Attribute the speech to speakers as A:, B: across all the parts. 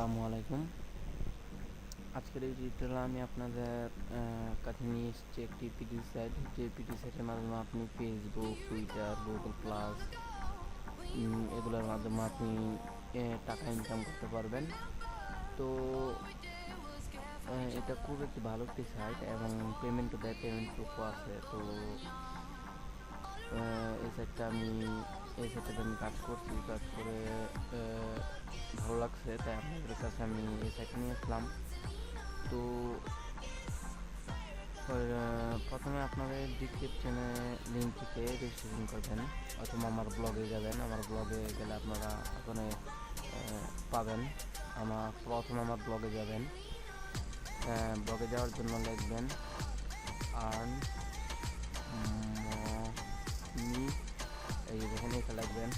A: আসসালামু আলাইকুম। আজকের এই টিউটোরিয়ালে আমি আপনাদের কাছে নিয়ে এসেছি একটি পিটি সাইট, যে পিটি সাইটের মাধ্যমে আপনি ফেসবুক, টুইটার, গুগল প্লাস এগুলোর মাধ্যমে আপনি টাকা ইনকাম করতে পারবেন। তো এটা খুব একটি ভালো একটি সাইট এবং পেমেন্টও দেয়, পেমেন্ট প্রুফও আছে। তো এই সাইটটাতে আমি কাজ করছি, কাজ করে ভালো লাগছে, তাই আপনাদের কাছে আমি এই সাইটটা নিয়ে আসলাম। তো প্রথমে আপনাদের ডিসক্রিপশনে লিঙ্ক থেকে রেজিস্ট্রেশন করবেন, অথবা আমার ব্লগে যাবেন। আমার ব্লগে গেলে আপনারা ওখানে পাবেন। প্রথমে আমার ব্লগে যাবেন। ব্লগে যাওয়ার জন্য লিখবেন আর্ন মানি, এই দেখেন এটা লিখবেন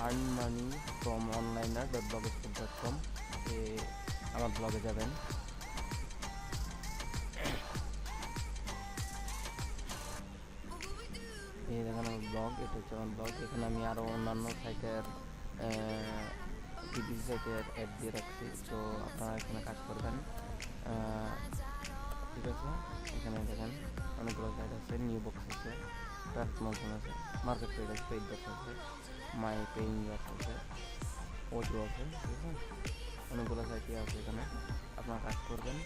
A: আর্ন মানি ফ্রম onliner.blogspot.com। আমার ব্লগে যাবেন। এই দেখেন আমার ব্লগ, এটা হচ্ছে আমার ব্লগ। এখানে আমি আরও অন্যান্য সাইটের পিপিসি সাইটের অ্যাড দিয়ে রাখছি, তো আপনারা এখানে কাজ করবেন। ঠিক আছে, এখানে দেখেন অনেকগুলো সাইট আছে, নিউ বক্স আছে, ট্রাফিক মশন আছে, মার্কেট পেজ আছে, পেইড বক্স আছে, মাই পেইং আছে, ওজো আছে। ঠিক আছে, অনেকগুলো সাইটই আছে, এখানে আপনারা কাজ করবেন।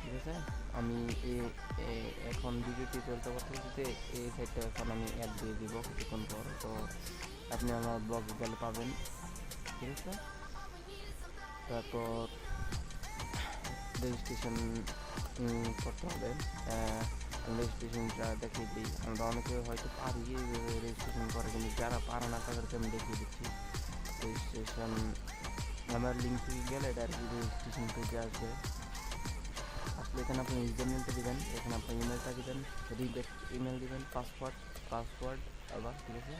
A: ঠিক আছে, আমি এখন ভিডিওটি চলতে করতে এই সাইটটা এখন আমি অ্যাড দিয়ে দিব কিছুক্ষণ পর, তো আপনি আমার ব্লগে গেলে পাবেন। ঠিক আছে, তারপর রেজিস্ট্রেশন করতে হবে। রেজিস্ট্রেশনটা দেখিয়ে দিই। আমরা অনেকে হয়তো পারি রেজিস্ট্রেশন করে, কিন্তু যারা পারে না তাদেরকে আমি দেখিয়ে দিচ্ছি রেজিস্ট্রেশন। আমার লিঙ্ক থেকে গেলে ডাইরেক্ট রেজিস্ট্রেশন পেজে আসবে। আসলে এখানে আপনি ইউজার নেমটা দেবেন, এখানে আপনি ইমেলটা দেবেন, রিডাইরেক্ট ইমেল দেবেন, পাসওয়ার্ড আবার। ঠিক আছে,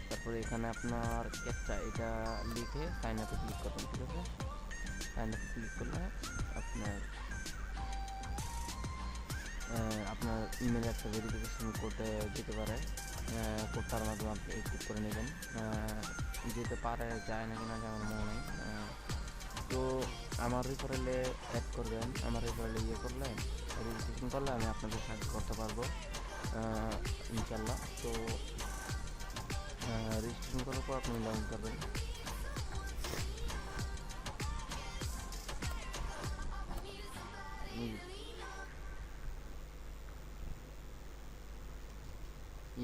A: তারপরে এখানে আপনার ক্যাপচা এটা লিখে সাইন আপে ক্লিক করবেন। ঠিক আছে, সাইন আপে ক্লিক করলে আপনার ইমেলে একটা ভেরিফিকেশন কোডে যেতে পারে। কোডটার মাধ্যমে আপনি ক্লিক করে নেবেন। যেতে পারে, যায় না কিনা আমার মনে নেই। তো আমার রেফারেলে অ্যাড করবেন, আমার রেফারেলে করলে রেজিস্ট্রেশন করলে আমি আপনাদের সাহায্য করতে পারবো ইনশাল্লাহ। তো রেজিস্ট্রেশন করার পর আপনি লগ ইন করবেন।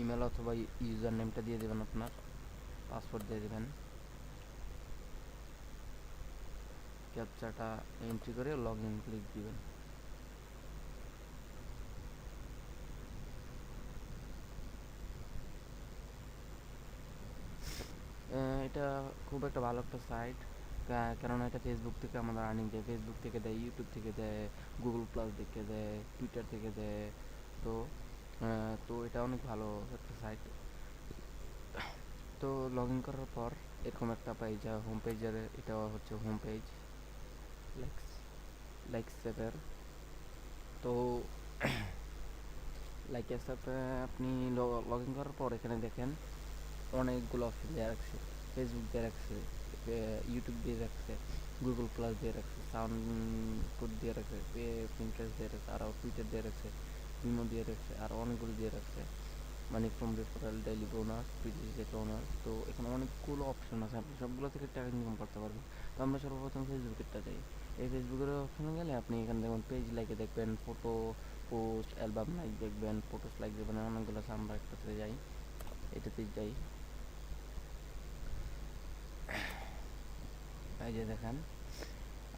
A: ইমেল অথবা ইউজার নেমটা দিয়ে দেবেন, আপনার পাসওয়ার্ড দিয়ে দেবেন, ক্যাপচাটা এন্ট্রি করে লগ ইন ক্লিক দিবেন। এটা খুব একটা ভালো একটা সাইট, কেননা এটা ফেসবুক থেকে আমাদের আর্নিং দেয়, ফেসবুক থেকে দেয়, ইউটিউব থেকে দেয়, গুগল প্লাস থেকে দেয়, টুইটার থেকে দেয়। তো তো এটা অনেক ভালো একটা সাইট। তো লগ ইন করার পর এরকম একটা পেজ, হোম পেজের, এটা হচ্ছে হোম পেজ লাইক সেভের। তো লাইক অ্যাপে আপনি লগ ইন করার পর এখানে দেখেন অনেকগুলো অপশন দেওয়া রাখছে, ফেসবুক দিয়ে রাখছে, ইউটিউব দিয়ে রাখছে, গুগল প্লাস দিয়ে রাখছে, সাউন্ড কোড দিয়ে রাখছে, পিন্টারেস্ট দিয়ে রাখছে, আরও টুইটার দিয়ে রাখছে, ইমো দিয়ে রাখছে, আর অনেকগুলো দিয়ে রাখছে, মানে from referral, daily bonus, PTC bonus. তো এখানে অনেকগুলো অপশন আছে, আপনি সবগুলো থেকে টাকা ইনকাম করতে পারবেন। তো আমরা সর্বপ্রথম ফেসবুকেরটা যাই। এই ফেসবুকের অপশনে গেলে আপনি এখানে দেখবেন পেজ লাইকে দেখবেন, ফটো পোস্ট, অ্যালবাম লাইক দেখবেন, ফটোস লাইক দেখবেন, অনেকগুলো আছে। আমরা একটাতে যাই, এটাতে যাই। এই যে দেখেন,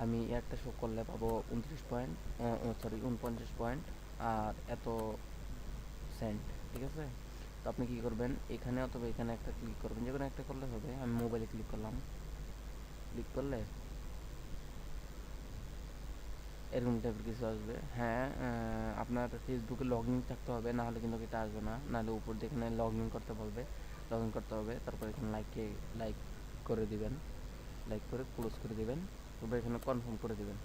A: আমি একটা শো করলে পাবো 49 পয়েন্ট আর এত সেন্ট। ঠিক আছে, তো আপনি কী করবেন, এখানে অথবা এখানে একটা ক্লিক করবেন, যে কোনো একটা করলে হবে। আমি মোবাইলে ক্লিক করলাম, ক্লিক করলে এরকম টাইপের কিছু আসবে। হ্যাঁ, আপনার ফেসবুকে লগ ইন থাকতে হবে, নাহলে কিন্তু এটা আসবে না। নাহলে উপর দিয়ে এখানে লগ ইন করতে বলবে, লগ ইন করতে হবে। তারপর এখানে লাইক করে দিবেন, লাইক করে ক্লোজ করে দিবেন, তারপর এখানে কনফার্ম করে দিবেন।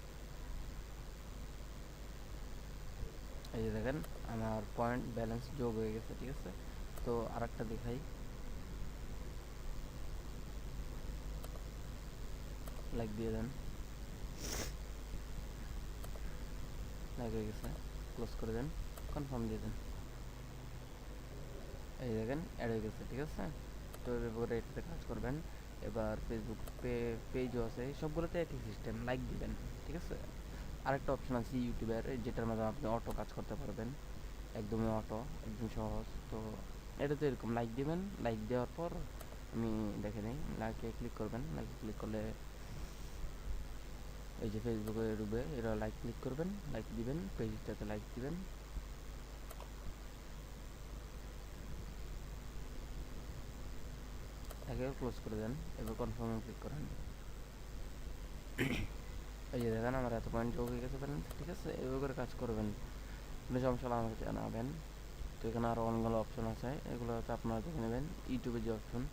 A: এই যে দেখেন আমার পয়েন্ট ব্যালেন্স যোগ হয়ে গেছে। ঠিক আছে, তো আর একটা দেখাই, লাইক দিয়ে দেন, লাইক হয়ে গেছে, ক্লোজ করে দেন, কনফার্ম দিয়ে দেন। এই দেখেন অ্যাড হয়ে গেছে, ঠিক আছে। তো এরপরে এটাতে কাজ করবেন। এবার ফেসবুক পেজও আছে, সবগুলোতে একই সিস্টেম, লাইক দিবেন, ঠিক আছে। আরেকটা অপশন আছে ইউটিউবের, যেটার মাধ্যমে আপনি অটো কাজ করতে পারবেন, একদমই অটো, একদম সহজ। তো এটাতে এরকম লাইক দিবেন, লাইক দেওয়ার পর আমি দেখে নিই, লাইকে ক্লিক করবেন, লাইকে ক্লিক করলে এই যে ফেসবুকে ঢুকবে, এরা লাইক ক্লিক করবেন, লাইক দিবেন, পেজটাতে লাইক দিবেন, একে ক্লোজ করে দেন। এবার কনফার্মে ক্লিক করেন। এই যে দেখেন আমার এত পয়েন্ট যোগ হয়ে গেছে ব্যালেন্স, ঠিক আছে। এভাবে করে কাজ করবেন, কোনো সমস্যা হলে আমাকে জানাবেন। তো এখানে আরও অনেকগুলো অপশন আছে, এগুলোতে আপনারা দেখে নেবেন। ইউটিউবের যে অপশন,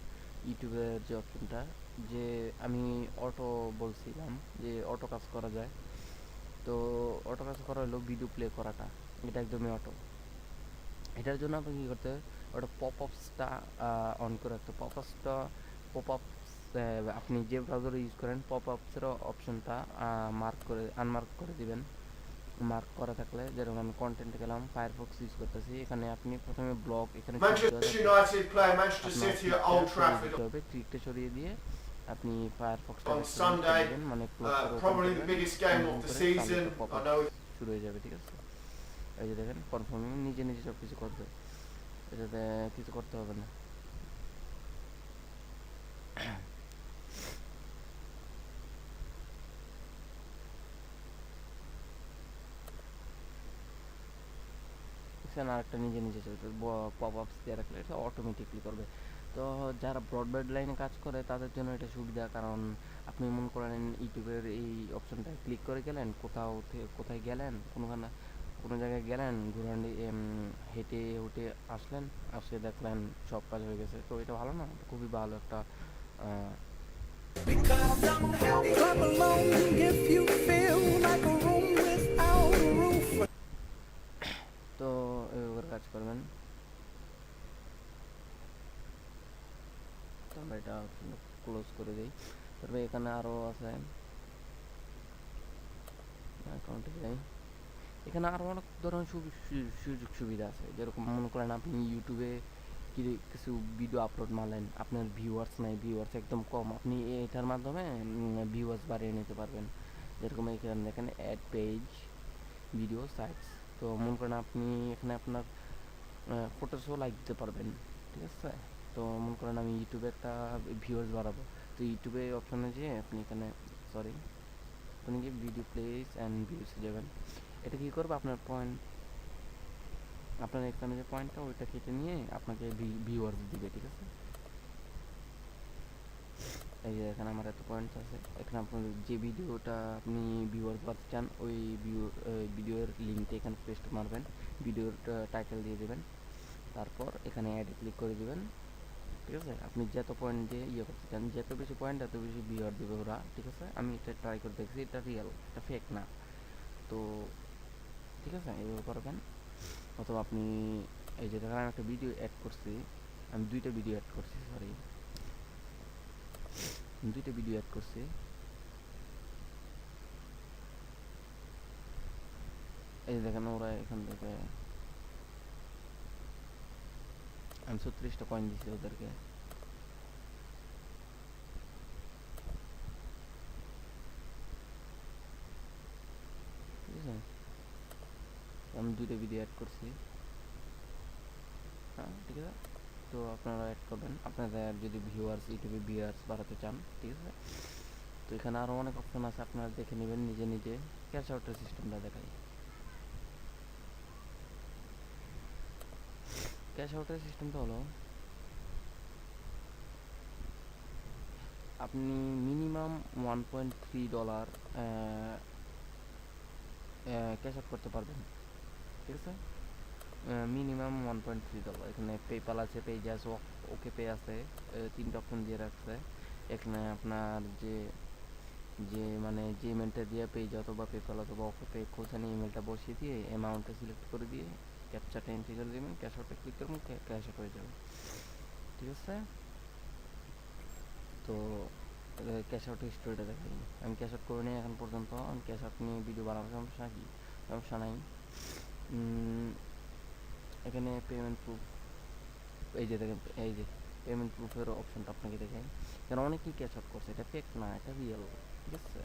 A: ইউটিউবের যে অপশনটা, যে আমি অটো বলছিলাম যে অটো কাজ করা যায়, তো অটো কাজ করা হলো ভিডিও প্লে করাটা, এটা একদমই অটো। এটার জন্য আপনাকে কী করতে হবে, ওটা পপ আপসটা অন করে রাখতে। পপ আপস আপনি যে ব্রাউজারে ইউজ করেন, পপ আপসের অপশনটা আনমার্ক করে দিবেন। মার্ক করা থাকলে, যেরকম আমি কন্টেন্টে গেলাম, ফায়ারফক্স ইউজ করতেছি, এখানে আপনি প্রথমে ব্লগ, এখানে
B: Manchester United play Manchester
A: আপনার
B: City at Old Trafford
A: দিতে হবে, ট্রিকটা সরিয়ে দিয়ে আপনি ফায়ারফক্সটা
B: on Sunday.
A: দিবেন, মানে ক্লোজ করে ওপেন
B: Probably the
A: করবেন,
B: biggest game of the season. I know.
A: শুরু হয়ে যাবে, ঠিক আছে। এই যে দেখেন কনফার্মিং নিজে নিজে সব কিছু করবে, এটাতে কিছু করতে হবে না। আরেকটা নিজে নিজে চলবে, পপ আপস দিয়ে রাখলে এটা অটোমেটিকলি করবে। তো যারা ব্রডব্যান্ড লাইনে কাজ করে তাদের জন্য এটা সুবিধা, কারণ আপনি মনে করেন ইউটিউবের এই অপশনটা ক্লিক করে গেলেন, কোথায় গেলেন, কোনো জায়গায় গেলেন, ঘুরান্ডি হেঁটে হুটে আসলেন, আসে দেখলেন সব কাজ হয়ে গেছে। তো এটা ভালো না, খুবই ভালো একটা
C: Clap along if you feel like a room without a roof.
A: তো এভাবে কাজ করবেন। তো আমরা এটা ক্লোজ করে দিই। তবে এখানে আরও আছে, অ্যাকাউন্টে যাই, এখানে আরও অনেক ধরনের সুযোগ সুবিধা আছে। যেরকম মনে করেন আপনি ইউটিউবে কিছু ভিডিও আপলোড মারলেন, আপনার ভিউয়ার্স নাই, ভিউয়ার্স একদম কম, আপনি এটার মাধ্যমে ভিউয়ার্স বাড়িয়ে নিতে পারবেন। যেরকম এখানে দেখেন অ্যাড পেজ, ভিডিও সাইটস। তো মনে করেন আপনি এখানে আপনার ফটোসও লাইক দিতে পারবেন, ঠিক আছে। তো মনে করেন আমি ইউটিউবে একটা ভিউয়ার্স বাড়াবো, তো ইউটিউবে অপশনে যেয়ে আপনি এখানে আপনি গিয়ে ভিডিও প্লেস অ্যান্ড ভিউসে যাবেন। এটা কী করবে, আপনার এখানে যে পয়েন্টটা, ওইটা কেটে নিয়ে আপনাকে ভিউয়ার্স দিবে, ঠিক আছে। এই যে এখানে আমার এত পয়েন্টস আছে, এখানে আপনার যে ভিডিওটা আপনি ভিউয়ার্স বাড়তে চান, ওই ভিডিওর লিঙ্কটা এখানে পেস্ট মারবেন, ভিডিওর টাইটেল দিয়ে দেবেন, তারপর এখানে অ্যাডে ক্লিক করে দেবেন, ঠিক আছে। আপনি যত পয়েন্ট দিয়ে ইয়ে করতে চান, যত বেশি পয়েন্ট এত বেশি ভিউয়ার দেবে ওরা, ঠিক আছে। আমি এটা ট্রাই করে দেখছি, এটা রিয়েল, এটা ফেক না। তো ঠিক আছে, এইভাবে করবেন। অথবা আপনি এই যে দেখেন আমি একটা ভিডিও অ্যাড করছি, আমি দুইটা ভিডিও অ্যাড করছি, এই যে দেখেন ওরা এখান থেকে আমি 36টা কয়েন দিচ্ছি ওদেরকে, ঠিক আছে। আমি দুইটা ভিডিও অ্যাড করছি, হ্যাঁ ঠিক আছে। তো আপনারা অ্যাড করবেন আপনাদের যদি ইউটিউবে ভিউয়ার্স বাড়াতে চান, ঠিক আছে। তো এখানে আরও অনেক অপশন আছে, আপনারা দেখে নেবেন নিজে নিজে। ক্যাশ আউটের সিস্টেমটা দেখাই। ক্যাশ আউটের সিস্টেমটা হলো, আপনি মিনিমাম $1.3 ক্যাশ আউট করতে পারবেন, ঠিক আছে। মিনিমাম $1.3। এখানে পেপাল আছে, পেজাস, ওকে পে আছে, তিনটা অপশন দিয়ে রাখছে। এখানে আপনার যে ইমেলটা দিয়ে পেজ অথবা পেপাল অথবা ওকে পে খোঁজেন, ইমেলটা বসিয়ে দিয়ে অ্যামাউন্টটা সিলেক্ট করে দিয়ে ক্যাপচারটা এন্ট্রি করে দেবেন, ক্যাশ আউটে ক্লিক করবেন, ক্যাশ আউট হয়ে যাবে, ঠিক আছে। তো ক্যাশ আউট হিস্টোরিটা দেখাই। আমি ক্যাশ আউট করে নিই এখন পর্যন্ত। আমি ক্যাশ আউট নিয়ে ভিডিও বানানোর সমস্যা নাই। এখানে পেমেন্ট প্রুফ, এই যে দেখেন, এই যে পেমেন্ট প্রুফের অপশনটা আপনাকে দেখাই। কারণ অনেকেই ক্যাশ আউট করছে, এটা ফেক না, এটা রিয়েল, ঠিক আছে।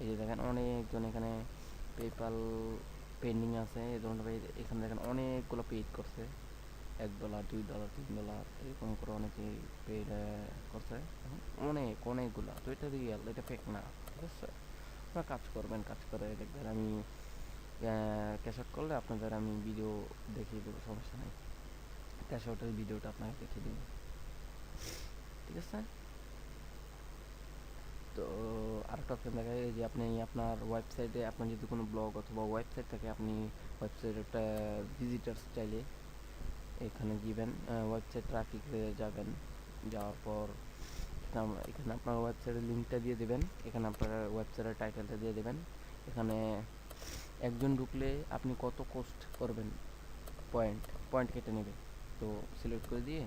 A: এই যে দেখেন অনেকজন এখানে পেপ্যাল পেন্ডিং আছে এই ধরনের। এখানে দেখেন অনেকগুলো পেড করছে, $1, $2, $3 এরকম করে অনেকেই পেড করছে অনেকগুলা। তো এটা রিয়েল, এটা ফেক না, ঠিক আছে। আপনারা কাজ করবেন, কাজ করে দেখবেন। আমি ক্যাশ আউট করলে আপনাদের আমি ভিডিও দেখিয়ে দেবো, সমস্যা নেই। ক্যাশ আউটের ভিডিওটা আপনাকে দেখিয়ে দেবো, ঠিক আছে। তো আরেকটা অপশন দেখায় যে আপনি আপনার ওয়েবসাইটে, আপনার যদি কোনো ব্লগ অথবা ওয়েবসাইট থাকে, আপনি ওয়েবসাইটে ভিজিটার্স চাইলে এখানে দিবেন, ওয়েবসাইট ট্রাফিকে যাবেন। যাওয়ার পর এখানে আপনার ওয়েবসাইটের লিঙ্কটা দিয়ে দেবেন, এখানে আপনার ওয়েবসাইটের টাইটেলটা দিয়ে দেবেন। এখানে একজন ঢুকলে আপনি কত কোস্ট করবেন, পয়েন্ট কেটে নেবে। তো সিলেক্ট করে দিয়ে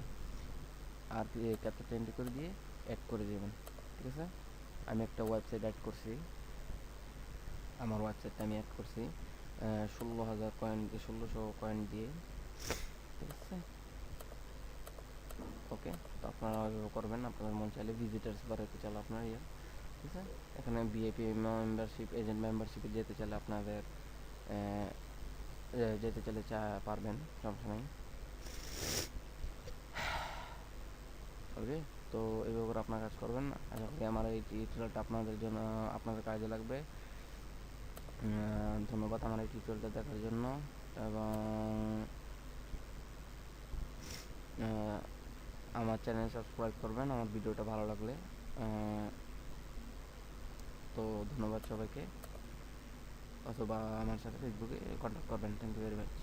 A: আর ক্যাপিটাল এন্ট্রি করে দিয়ে অ্যাড করে দেবেন, ঠিক আছে। আমি একটা ওয়েবসাইট অ্যাড করছি, আমার ওয়েবসাইটটা আমি অ্যাড করছি 1600 কয়েন দিয়ে, ঠিক আছে। ওকে, তো আপনারা ওইভাবে করবেন। আপনাদের মন চাইলে ভিজিটার্স বাড়াতে চাইলে আপনার ঠিক আছে। এখানে ভিআইপি মেম্বারশিপ, এজেন্ট মেম্বারশিপে যেতে চাইলে আপনাদের যেতে চাইলে পারবেন, সমস্যা নেই, পারবে। তো এইভাবে করে আপনার কাজ করবেন। আশা করি আমার এই টিউটোরিয়ালটা আপনাদের জন্য, আপনাদের কাজে লাগবে। ধন্যবাদ আমার এই টিউটোরিয়ালটা দেখার জন্য। এবং আমার চ্যানেল সাবস্ক্রাইব করবেন আমার ভিডিওটা ভালো লাগলে। তো ধন্যবাদ সবাইকে, অথবা আমার সাথে ফেসবুকে কন্ট্যাক্ট করবেন। Thank you very much.